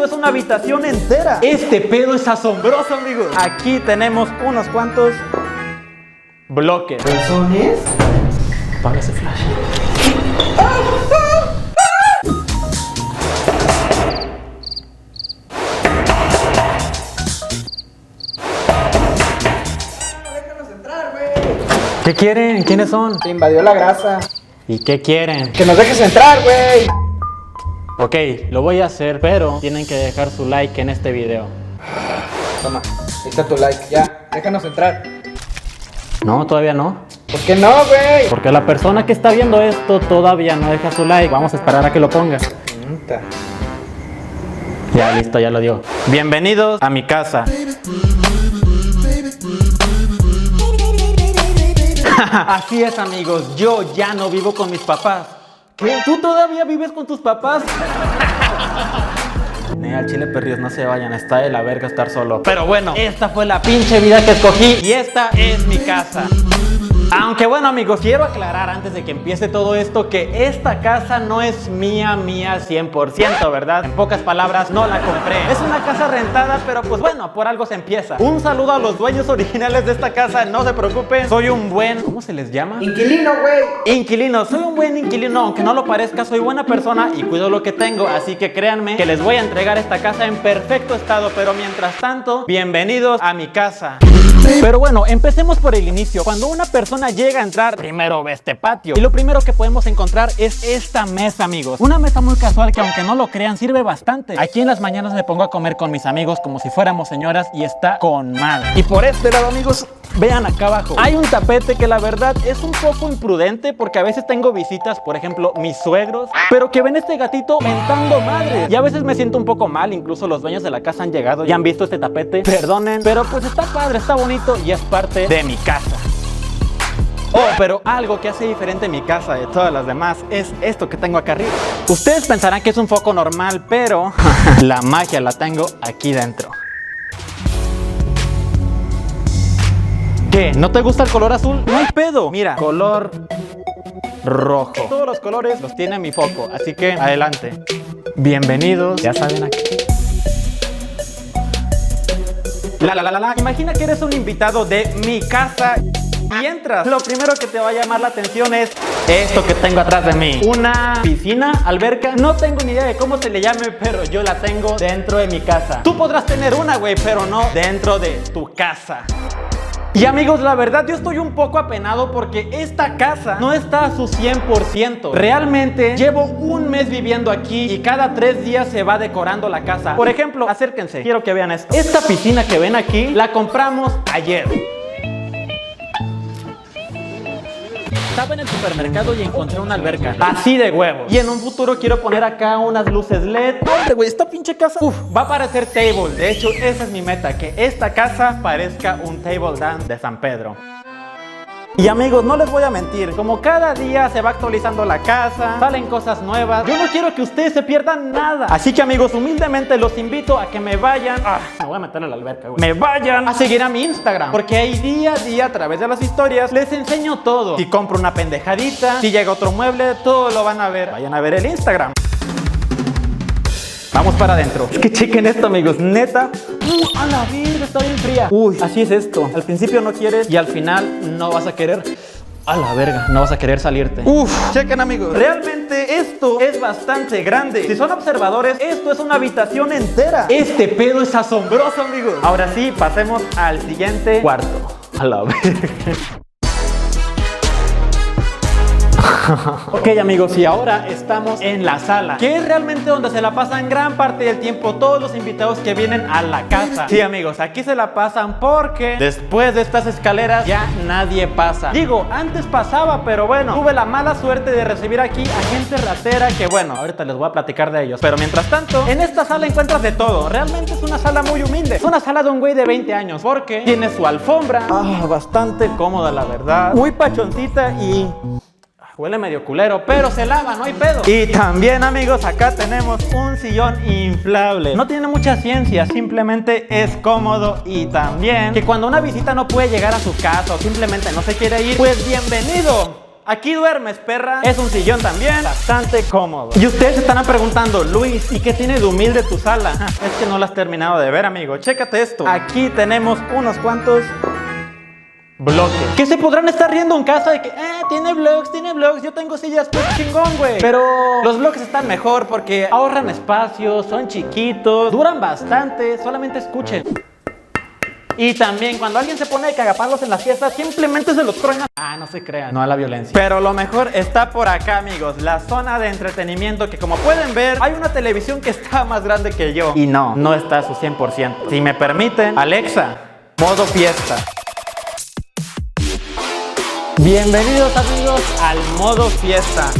es una habitación entera. Este pedo es asombroso, amigos. Aquí tenemos unos cuantos bloques. ¿Calzones? Apaga ese flash. Déjanos entrar, güey. ¿Qué quieren? ¿Quiénes son? Te invadió la grasa. ¿Y qué quieren? Que nos dejes entrar, güey. Ok, lo voy a hacer, pero tienen que dejar su like en este video. Toma, ahí está tu like. Ya, déjanos entrar. No, todavía no. ¿Por qué no, güey? Porque la persona que está viendo esto todavía no deja su like. Vamos a esperar a que lo ponga. Ya, listo, ya lo dio. Bienvenidos a mi casa. Así es, amigos, yo ya no vivo con mis papás. ¿Qué? ¿Tú todavía vives con tus papás? Al chile, perrillos, no se vayan, está de la verga estar solo. Pero bueno, esta fue la pinche vida que escogí y esta es mi casa. Aunque bueno, amigos, quiero aclarar antes de que empiece todo esto que esta casa no es mía 100%, ¿verdad? En pocas palabras, no la compré. Es una casa rentada, pero pues bueno, por algo se empieza. Un saludo a los dueños originales de esta casa, no se preocupen. Soy un buen... ¿Cómo se les llama? Inquilino, güey. Inquilino, soy un buen inquilino, aunque no lo parezca, soy buena persona y cuido lo que tengo. Así que créanme que les voy a entregar esta casa en perfecto estado. Pero mientras tanto, bienvenidos a mi casa. Pero bueno, empecemos por el inicio. Cuando una persona llega a entrar, primero ve este patio. Y lo primero que podemos encontrar es esta mesa, amigos. Una mesa muy casual que, aunque no lo crean, sirve bastante. Aquí en las mañanas me pongo a comer con mis amigos como si fuéramos señoras y está con madre. Y por este lado, amigos, vean acá abajo. Hay un tapete que la verdad es un poco imprudente porque a veces tengo visitas, por ejemplo, mis suegros, pero que ven este gatito mentando madre. Y a veces me siento un poco mal, incluso los dueños de la casa han llegado y han visto este tapete. Perdonen, pero pues está padre, está bonito y es parte de mi casa. Oh, pero algo que hace diferente mi casa de todas las demás es esto que tengo acá arriba. Ustedes pensarán que es un foco normal, pero la magia la tengo aquí dentro. ¿Qué? ¿No te gusta el color azul? No hay pedo. Mira, color rojo. Todos los colores los tiene mi foco, así que adelante. Bienvenidos, ya saben aquí. Imagina que eres un invitado de mi casa y entras. Lo primero que te va a llamar la atención es esto que tengo atrás de mí. Una piscina, alberca. No tengo ni idea de cómo se le llame, pero yo la tengo dentro de mi casa. Tú podrás tener una, güey, pero no dentro de tu casa. Y amigos, la verdad yo estoy un poco apenado porque esta casa no está a su 100%. Realmente llevo un mes viviendo aquí y cada 3 días se va decorando la casa. Por ejemplo, acérquense, quiero que vean esto. Esta piscina que ven aquí la compramos ayer. Estaba en el supermercado y encontré una alberca así de huevo. Y en un futuro quiero poner acá unas luces LED. Hombre, güey, esta pinche casa va a parecer table. De hecho, esa es mi meta, que esta casa parezca un table dance de San Pedro. Y amigos, no les voy a mentir, como cada día se va actualizando la casa, salen cosas nuevas, yo no quiero que ustedes se pierdan nada. Así que amigos, humildemente los invito a que me vayan, me voy a meter en la alberca, güey. Me vayan a seguir a mi Instagram, porque ahí día a día a través de las historias les enseño todo. Si compro una pendejadita, si llega otro mueble, todo lo van a ver. Vayan a ver el Instagram. Vamos para adentro. Es que chequen esto, amigos, neta. A la verga, está bien fría. Uy, así es esto. Al principio no quieres y al final no vas a querer. A la verga, no vas a querer salirte. Chequen, amigos. Realmente esto es bastante grande. Si son observadores, esto es una habitación entera. Este pedo es asombroso, amigos. Ahora sí, pasemos al siguiente cuarto. A la verga. Ok, amigos, y ahora estamos en la sala, que es realmente donde se la pasan gran parte del tiempo todos los invitados que vienen a la casa. Sí, amigos, aquí se la pasan porque después de estas escaleras ya nadie pasa. Digo, antes pasaba, pero bueno, tuve la mala suerte de recibir aquí a gente ratera que bueno, ahorita les voy a platicar de ellos. Pero mientras tanto, en esta sala encuentras de todo. Realmente es una sala muy humilde. Es una sala de un güey de 20 años porque tiene su alfombra, bastante cómoda, la verdad, muy pachoncita y... huele medio culero, pero se lava, no hay pedo. Y también, amigos, acá tenemos un sillón inflable. No tiene mucha ciencia, simplemente es cómodo. Y también que cuando una visita no puede llegar a su casa o simplemente no se quiere ir, pues bienvenido Aquí duermes, perra. Es un sillón también bastante cómodo. Y ustedes se estarán preguntando, Luis, ¿y qué tiene de humilde tu sala? Es que no la has terminado de ver, amigo. Chécate esto. Aquí tenemos unos cuantos bloques. Que se podrán estar riendo en casa de que, tiene blogs, yo tengo sillas, pues chingón, güey. Pero los bloques están mejor porque ahorran espacio, son chiquitos, duran bastante, solamente escuchen. Y también cuando alguien se pone de cagapalos en las fiestas, simplemente se los truena. No se crean, no a la violencia. Pero lo mejor está por acá, amigos, la zona de entretenimiento, que como pueden ver, hay una televisión que está más grande que yo. Y no está a su 100%. Si me permiten, Alexa, modo fiesta. Bienvenidos, amigos, al modo fiesta.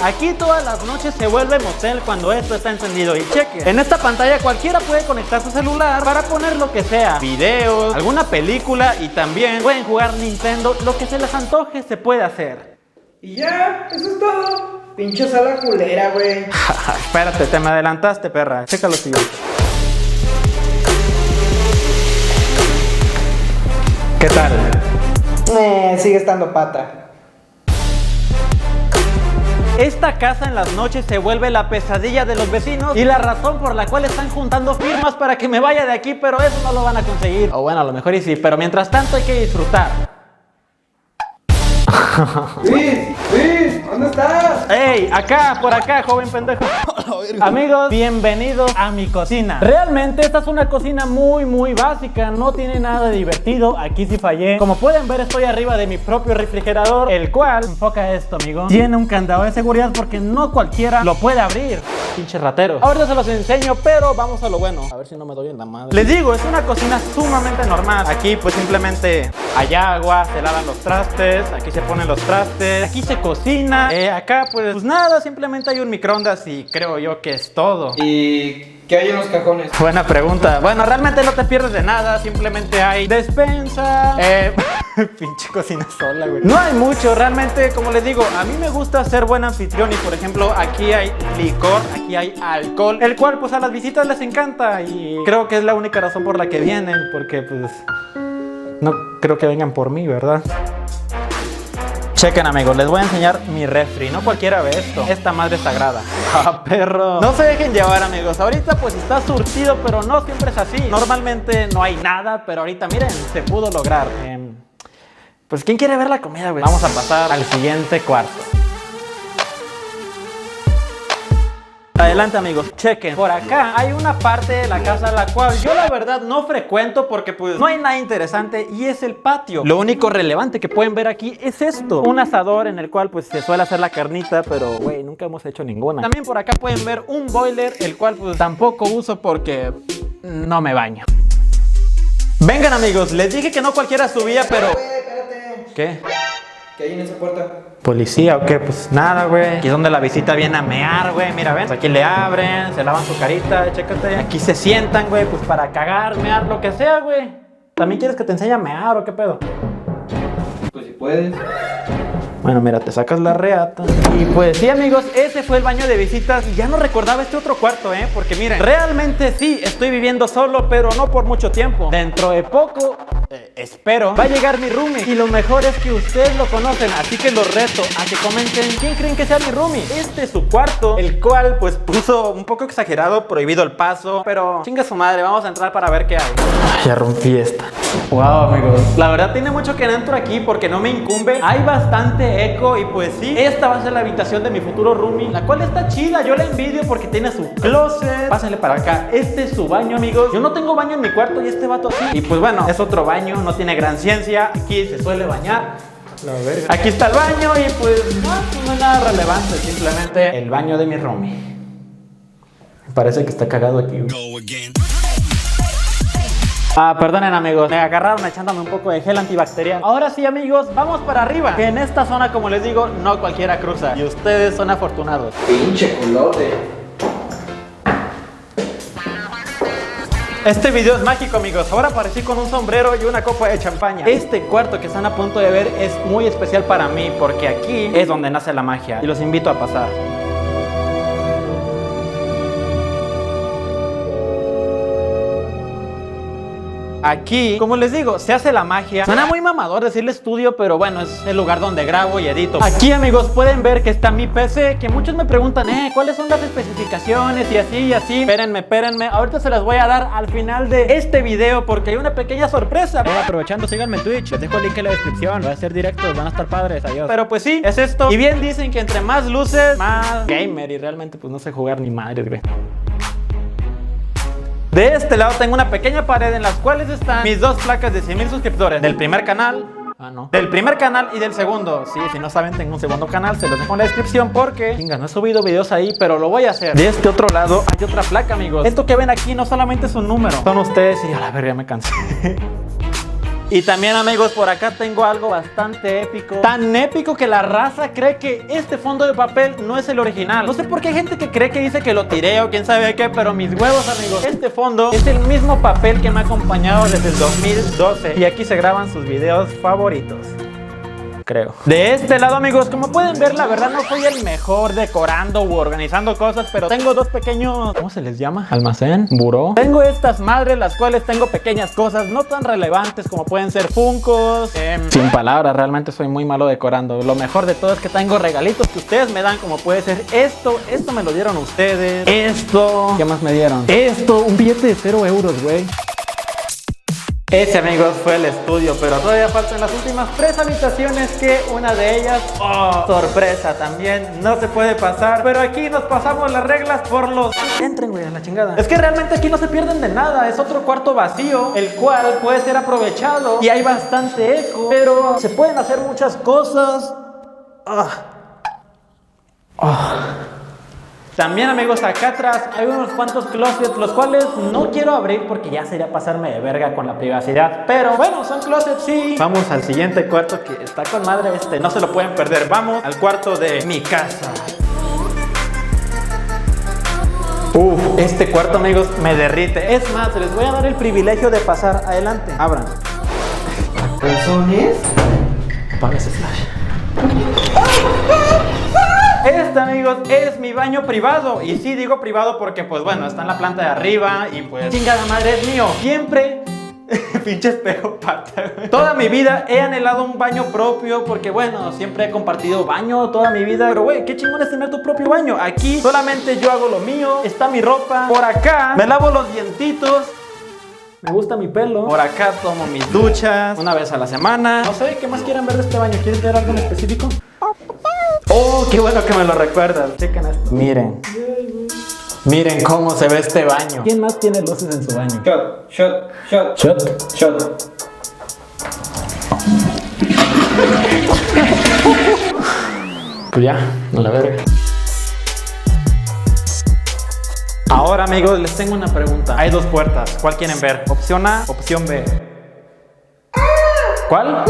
Aquí todas las noches se vuelve motel cuando esto está encendido. Y cheque, en esta pantalla cualquiera puede conectar su celular para poner lo que sea, videos, alguna película, y también pueden jugar Nintendo. Lo que se les antoje se puede hacer. Y ya, eso es todo. Pinche sala culera, güey. Espérate, te me adelantaste, perra. Checa lo siguiente. ¿Qué tal? Sigue estando pata. Esta casa en las noches se vuelve la pesadilla de los vecinos y la razón por la cual están juntando firmas para que me vaya de aquí, pero eso no lo van a conseguir. O bueno, a lo mejor y sí, pero mientras tanto hay que disfrutar. Luis, ¿dónde estás? ¡Ey! Acá, por acá, joven pendejo. Amigos, bienvenidos a mi cocina. Realmente esta es una cocina muy básica, no tiene nada de divertido. Aquí sí fallé. Como pueden ver, estoy arriba de mi propio refrigerador, el cual, enfoca esto, amigo, tiene un candado de seguridad porque no cualquiera lo puede abrir. Pinche ratero. Ahorita se los enseño, pero vamos a lo bueno. A ver si no me doy en la madre. Les digo, es una cocina sumamente normal. Aquí pues simplemente hay agua, se lavan los trastes, aquí se ponen los trastes, aquí se cocina. Acá pues nada, simplemente hay un microondas y creo yo que es todo. ¿Y qué hay en los cajones? Buena pregunta. Bueno, realmente no te pierdes de nada, simplemente hay despensa. Pinche cocina sola, güey. No hay mucho, realmente, como les digo, a mí me gusta ser buen anfitrión y por ejemplo, aquí hay licor, aquí hay alcohol, el cual pues a las visitas les encanta y creo que es la única razón por la que vienen, porque pues no creo que vengan por mí, ¿verdad? Chequen, amigos, les voy a enseñar mi refri. No cualquiera ve esto. Esta madre es sagrada. Perro! No se dejen llevar, amigos. Ahorita pues está surtido, pero no siempre es así. Normalmente no hay nada, pero ahorita miren, se pudo lograr. Pues ¿quién quiere ver la comida, güey? Vamos a pasar al siguiente cuarto. Adelante, amigos, chequen. Por acá hay una parte de la casa la cual yo la verdad no frecuento porque pues no hay nada interesante y es el patio. Lo único relevante que pueden ver aquí es esto. Un asador en el cual pues se suele hacer la carnita, pero güey, nunca hemos hecho ninguna. También por acá pueden ver un boiler, el cual pues tampoco uso porque no me baño. Vengan, amigos, les dije que no cualquiera subía, pero... Espérate. ¿Qué? ¿Qué hay en esa puerta? ¿Policía o qué? Pues nada, güey. Aquí es donde la visita viene a mear, güey. Mira, ven. Pues aquí le abren, se lavan su carita, chécate. Aquí se sientan, güey, pues para cagar, mear, lo que sea, güey. ¿También quieres que te enseñe a mear o qué pedo? Pues si puedes. Bueno, mira, te sacas la reata. Y pues sí, amigos, ese fue el baño de visitas. Y ya no recordaba este otro cuarto, porque miren, realmente sí, estoy viviendo solo, pero no por mucho tiempo. Dentro de poco, espero, va a llegar mi roomie. Y lo mejor es que ustedes lo conocen, así que los reto a que comenten quién creen que sea mi roomie. Este es su cuarto, el cual pues puso un poco exagerado, prohibido el paso. Pero chinga su madre, vamos a entrar para ver qué hay. Ya rompí esta. Wow, amigos, la verdad tiene mucho que no entro aquí porque no me incumbe. Hay bastante eco y pues sí, esta va a ser la habitación de mi futuro roomie, la cual está chida, yo la envidio porque tiene su closet. Pásenle para acá, este es su baño, amigos. Yo no tengo baño en mi cuarto y este vato sí. Y pues bueno, es otro baño, no tiene gran ciencia. Aquí se suele bañar. Aquí está el baño y pues no es nada relevante, simplemente el baño de mi roomie. Parece que está cagado aquí. Perdonen, amigos, me agarraron echándome un poco de gel antibacterial. Ahora sí, amigos, vamos para arriba, que en esta zona, como les digo, no cualquiera cruza y ustedes son afortunados. Pinche culote. Este video es mágico, amigos. Ahora aparecí con un sombrero y una copa de champaña. Este cuarto que están a punto de ver es muy especial para mí porque aquí es donde nace la magia y los invito a pasar. aquí, como les digo, se hace la magia. Suena muy mamador decirle estudio, pero bueno, es el lugar donde grabo y edito. Aquí, amigos, pueden ver que está mi PC, que muchos me preguntan, ¿cuáles son las especificaciones? Y así, y así. Espérenme. Ahorita se las voy a dar al final de este video porque hay una pequeña sorpresa. Aprovechando, síganme en Twitch. Les dejo el link en la descripción. Voy a hacer directos, van a estar padres. Adiós. Pero pues sí, es esto. Y bien dicen que entre más luces, más gamer. Y realmente pues no sé jugar ni madres, güey. De este lado tengo una pequeña pared en las cuales están mis dos placas de 100,000 suscriptores. Del primer canal. Del primer canal y del segundo. Sí, si no saben, tengo un segundo canal. Se los dejo en la descripción porque, venga, no he subido videos ahí, pero lo voy a hacer. De este otro lado hay otra placa, amigos. Esto que ven aquí no solamente es un número. Son ustedes y a la verga me cansé. Y también, amigos, por acá tengo algo bastante épico. Tan épico que la raza cree que este fondo de papel no es el original. No sé por qué hay gente que cree que dice que lo tiré o quién sabe qué, pero mis huevos, amigos, este fondo es el mismo papel que me ha acompañado desde el 2012. Y aquí se graban sus videos favoritos, creo. De este lado, amigos, como pueden ver, la verdad no soy el mejor decorando u organizando cosas, pero tengo dos pequeños, ¿cómo se les llama? Almacén, buró. Tengo estas madres, las cuales tengo pequeñas cosas no tan relevantes como pueden ser funcos. Sin palabras, realmente soy muy malo decorando. Lo mejor de todo es que tengo regalitos que ustedes me dan, como puede ser esto me lo dieron ustedes. Esto, ¿qué más me dieron? Esto, un billete de 0 euros, güey. Ese, amigos, fue el estudio, pero todavía faltan las últimas 3 habitaciones, que una de ellas, sorpresa también, no se puede pasar. Pero aquí nos pasamos las reglas por los... Entren, güey, a la chingada. Es que realmente aquí no se pierden de nada, es otro cuarto vacío, el cual puede ser aprovechado y hay bastante eco, pero se pueden hacer muchas cosas. También, amigos, acá atrás hay unos cuantos closets, los cuales no quiero abrir porque ya sería pasarme de verga con la privacidad. Pero bueno, son closets, sí. Vamos al siguiente cuarto que está con madre, no se lo pueden perder. Vamos al cuarto de mi casa. Este cuarto, amigos, me derrite. Es más, les voy a dar el privilegio de pasar. Adelante, abran. ¿Calzones? Apaga ese flash. Este, amigos, es mi baño privado. Y sí digo privado porque, pues bueno, está en la planta de arriba y pues chingada madre, es mío. Siempre pinche espejo pata. Toda mi vida he anhelado un baño propio porque, bueno, siempre he compartido baño toda mi vida. Pero, güey, qué chingón es tener tu propio baño. Aquí solamente yo hago lo mío. Está mi ropa. Por acá me lavo los dientitos. Me gusta mi pelo. Por acá tomo mis duchas una vez a la semana. No sé, ¿qué más quieren ver de este baño? ¿Quieren ver algo en específico? Oh, qué bueno que me lo recuerdas. Chequen esto. Miren cómo se ve este baño. ¿Quién más tiene luces en su baño? Shot. Pues ya, no la verga. Ahora, amigos, les tengo una pregunta. Hay dos puertas. ¿Cuál quieren ver? Opción A, opción B. ¿Cuál?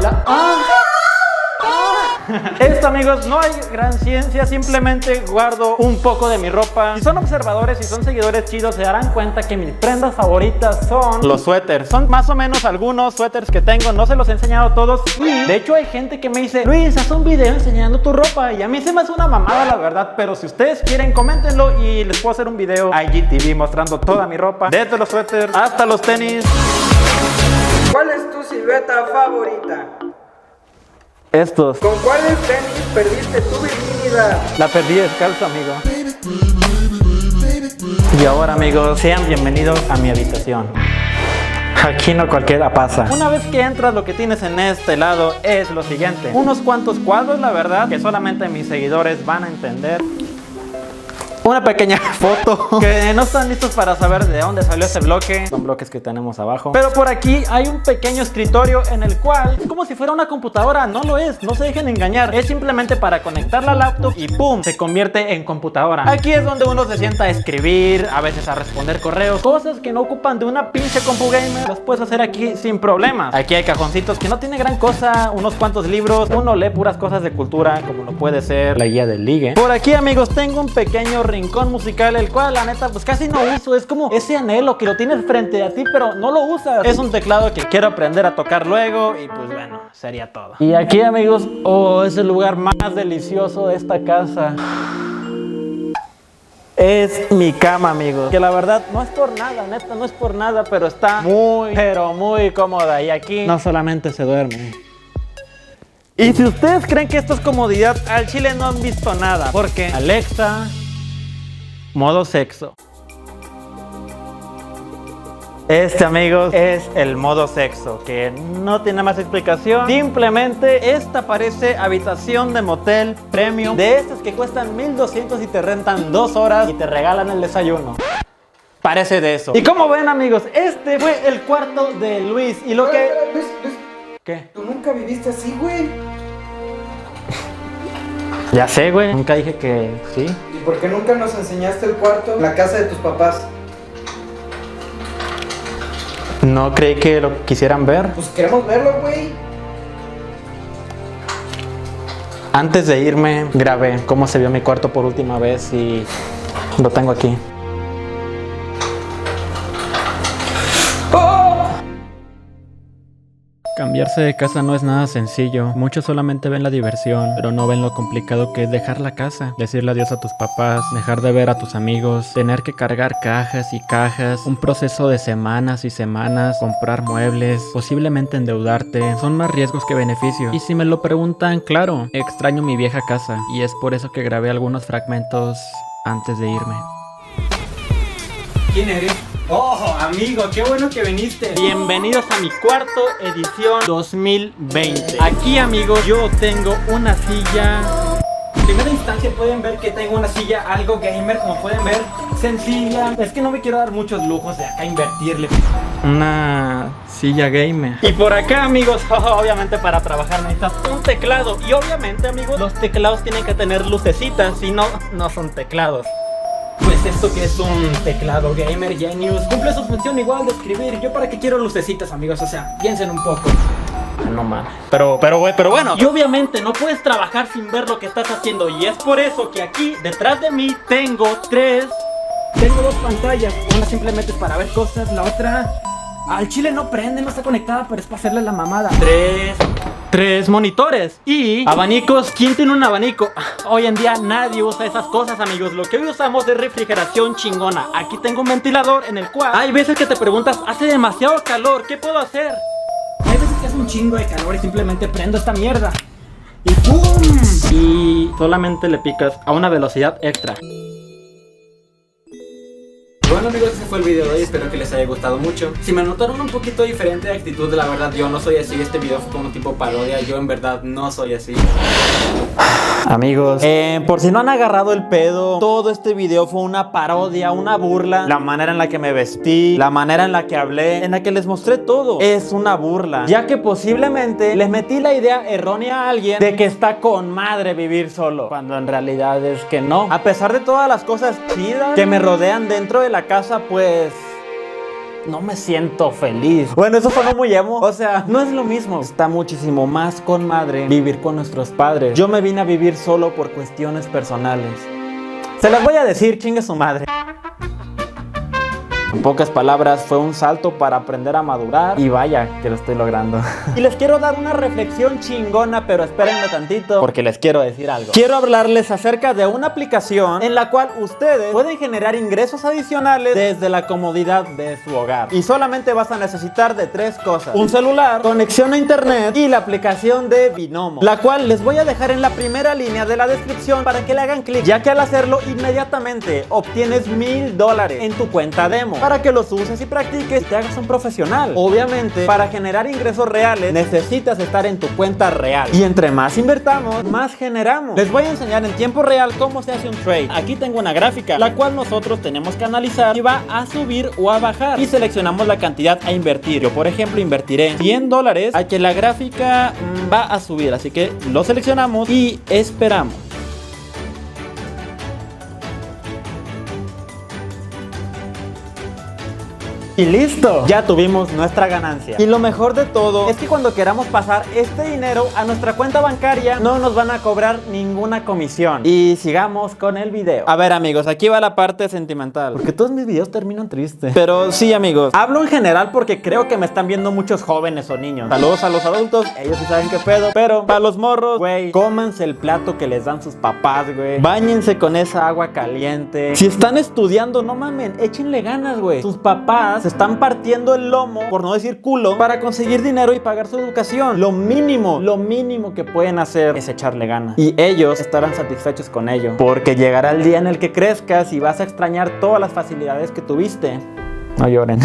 La A. Esto, amigos, no hay gran ciencia, simplemente guardo un poco de mi ropa. Si son observadores y son seguidores chidos, se darán cuenta que mis prendas favoritas son los suéteres. Son más o menos algunos suéteres que tengo, no se los he enseñado todos. Y de hecho hay gente que me dice, Luis, haz un video enseñando tu ropa. Y a mí se me hace una mamada, la verdad. Pero si ustedes quieren, coméntenlo y les puedo hacer un video IGTV mostrando toda mi ropa, desde los suéteres hasta los tenis. ¿Cuál es tu silueta favorita? Estos. ¿Con cuáles tenis perdiste tu virginidad? La perdí descalzo, amigo. Y ahora, amigos, sean bienvenidos a mi habitación. Aquí no cualquiera pasa. Una vez que entras, lo que tienes en este lado es lo siguiente: unos cuantos cuadros, la verdad, que solamente mis seguidores van a entender. Una pequeña foto que no están listos para saber de dónde salió ese bloque. Son bloques que tenemos abajo. Pero por aquí hay un pequeño escritorio en el cual es como si fuera una computadora. No lo es, no se dejen engañar. Es simplemente para conectar la laptop y ¡pum! Se convierte en computadora. Aquí es donde uno se sienta a escribir, a veces a responder correos. Cosas que no ocupan de una pinche compu gamer, las puedes hacer aquí sin problemas. Aquí hay cajoncitos que no tiene gran cosa, unos cuantos libros. Uno lee puras cosas de cultura, como lo puede ser la guía del ligue. Por aquí, amigos, tengo un pequeño rincón musical, el cual la neta pues casi no uso. Es como ese anhelo que lo tienes frente a ti pero no lo usas. Es un teclado que quiero aprender a tocar luego y pues bueno, sería todo. Y aquí, amigos, es el lugar más delicioso de esta casa. es mi cama, amigos. Que la verdad no es por nada, neta, no es por nada, pero está muy, pero muy cómoda. Y aquí no solamente se duerme. Y si ustedes creen que esto es comodidad, al chile no han visto nada. Porque Alexa, modo sexo. Este, amigos, es el modo sexo, que no tiene más explicación. Simplemente esta parece habitación de motel premium, de estas que cuestan 1,200 y te rentan 2 horas y te regalan el desayuno. Parece de eso. Y como ven, amigos, este fue el cuarto de Luis. Y lo que... Luis, ¿Qué? tú nunca viviste así, güey. Ya sé, güey. Nunca dije que sí. ¿Y por qué nunca nos enseñaste el cuarto? La casa de tus papás. No creí que lo quisieran ver. Pues queremos verlo, güey. Antes de irme, grabé cómo se vio mi cuarto por última vez y lo tengo aquí. Cambiarse de casa no es nada sencillo. Muchos solamente ven la diversión, pero no ven lo complicado que es dejar la casa, decirle adiós a tus papás, dejar de ver a tus amigos, tener que cargar cajas y cajas, un proceso de semanas y semanas, comprar muebles, posiblemente endeudarte. Son más riesgos que beneficios. Y si me lo preguntan, claro, extraño mi vieja casa y es por eso que grabé algunos fragmentos antes de irme. ¿Quién eres? Oh, amigo, qué bueno que viniste. Bienvenidos a mi cuarto edición 2020. Aquí, amigos, yo tengo una silla. En primera instancia pueden ver que tengo una silla algo gamer, como pueden ver, sencilla. Es que no me quiero dar muchos lujos de acá invertirle. Una silla gamer. Y por acá, amigos, obviamente para trabajar necesitas un teclado. Y obviamente, amigos, los teclados tienen que tener lucecitas, si no, no son teclados. Pues esto que es un teclado gamer Genius cumple su función igual de escribir. Yo para qué quiero lucecitas, amigos, o sea, piensen un poco. No mames. Pero bueno. Y obviamente no puedes trabajar sin ver lo que estás haciendo. Y es por eso que aquí detrás de mí tengo dos pantallas. Una simplemente es para ver cosas, la otra al chile no prende, no está conectada, pero es para hacerle la mamada. Tres monitores y abanicos. ¿Quién tiene un abanico? Hoy en día nadie usa esas cosas, amigos. Lo que hoy usamos es refrigeración chingona. Aquí tengo un ventilador en el cual hay veces que te preguntas, hace demasiado calor, ¿qué puedo hacer? Hay veces que hace un chingo de calor y simplemente prendo esta mierda y ¡pum! Y solamente le picas a una velocidad extra. Bueno, amigos, ese fue el video de hoy, espero que les haya gustado mucho. Si me notaron un poquito diferente de actitud, la verdad yo no soy así. Este video fue como tipo parodia, yo en verdad no soy así. Amigos, por si no han agarrado el pedo, todo este video fue una parodia, una burla. La manera en la que me vestí, la manera en la que hablé, en la que les mostré todo, es una burla, ya que posiblemente les metí la idea errónea a alguien de que está con madre vivir solo, cuando en realidad es que no. A pesar de todas las cosas chidas que me rodean dentro de la casa, pues no me siento feliz. Bueno, eso sonó muy emo. O sea, no es lo mismo. Está muchísimo más con madre vivir con nuestros padres. Yo me vine a vivir solo por cuestiones personales. Se las voy a decir, chingue su madre. En pocas palabras, fue un salto para aprender a madurar. Y vaya, que lo estoy logrando. Y les quiero dar una reflexión chingona, pero espérenme tantito, porque les quiero decir algo. Quiero hablarles acerca de una aplicación en la cual ustedes pueden generar ingresos adicionales desde la comodidad de su hogar. Y solamente vas a necesitar de 3 cosas: un celular, conexión a internet y la aplicación de Binomo, la cual les voy a dejar en la primera línea de la descripción para que le hagan clic, ya que al hacerlo inmediatamente obtienes $1000 en tu cuenta demo, para que los uses y practiques y te hagas un profesional. Obviamente, para generar ingresos reales necesitas estar en tu cuenta real, y entre más invertamos, más generamos. Les voy a enseñar en tiempo real cómo se hace un trade. Aquí tengo una gráfica, la cual nosotros tenemos que analizar si va a subir o a bajar, y seleccionamos la cantidad a invertir. Yo, por ejemplo, invertiré $100 a que la gráfica va a subir, así que lo seleccionamos y esperamos. y listo, ya tuvimos nuestra ganancia. Y lo mejor de todo es que cuando queramos pasar este dinero a nuestra cuenta bancaria, no nos van a cobrar ninguna comisión. Y sigamos con el video. A ver, amigos, aquí va la parte sentimental, porque todos mis videos terminan tristes. Pero sí, amigos, hablo en general porque creo que me están viendo muchos jóvenes o niños. Saludos a los adultos, ellos sí saben qué pedo. Pero para los morros, güey, cómanse el plato que les dan sus papás, güey. Báñense con esa agua caliente. Si están estudiando, no mamen, échenle ganas, güey. Sus papás se están partiendo el lomo, por no decir culo, para conseguir dinero y pagar su educación. Lo mínimo que pueden hacer es echarle ganas. Y ellos estarán satisfechos con ello, porque llegará el día en el que crezcas y vas a extrañar todas las facilidades que tuviste. No lloren.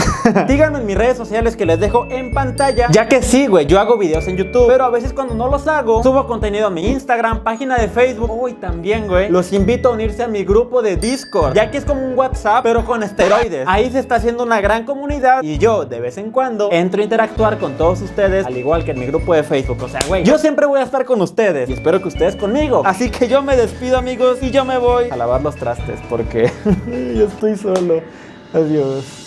Síganme en mis redes sociales que les dejo en pantalla. Ya que sí, güey, yo hago videos en YouTube, pero a veces cuando no los hago, subo contenido a mi Instagram, página de Facebook. Y también, güey, los invito a unirse a mi grupo de Discord, ya que es como un WhatsApp, pero con esteroides. Ahí se está haciendo una gran comunidad y yo, de vez en cuando, entro a interactuar con todos ustedes, al igual que en mi grupo de Facebook. O sea, güey, yo siempre voy a estar con ustedes y espero que ustedes conmigo. Así que yo me despido, amigos, y yo me voy a lavar los trastes porque yo estoy solo. Adiós.